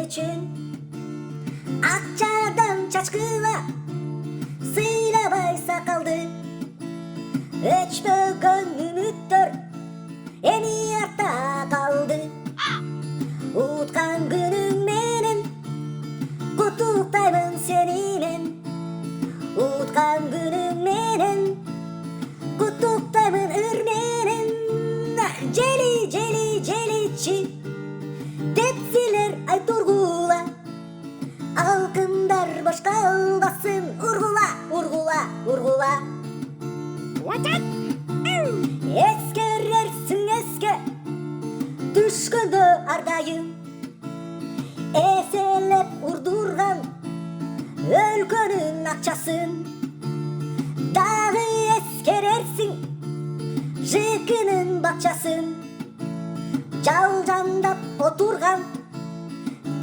үчүн акчадан чачкыла сыйлабай сакалды. Өчпөгөн үмүттөр эми артта калды. Уткан күнүң менен куттуктаймын сени мен. Уткан күнүң менен куттуктаймын ыр менен. Жели жели желичи деп силер айтургула. Алкындар бош калбасын, ургула ургула ургула. Эскерерсиң эске түшкөндө ардайым, эселеп урдурган өлкөнүн акчасын. Дагы эскерерсиң жыкынын бакчасын, жалжандап отурган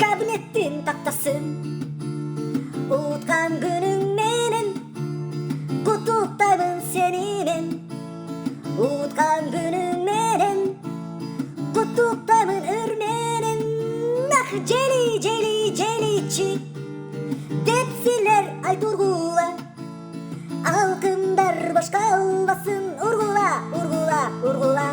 кабинеттин тактасын. Уткан күнүң менен куттуктаймын сени мен. Уткан күнүң менен куттуктаймын ыр менен. Жели жели желичи деп силер айтургула. Алкындар бош калбасын, ургула ургула ургула.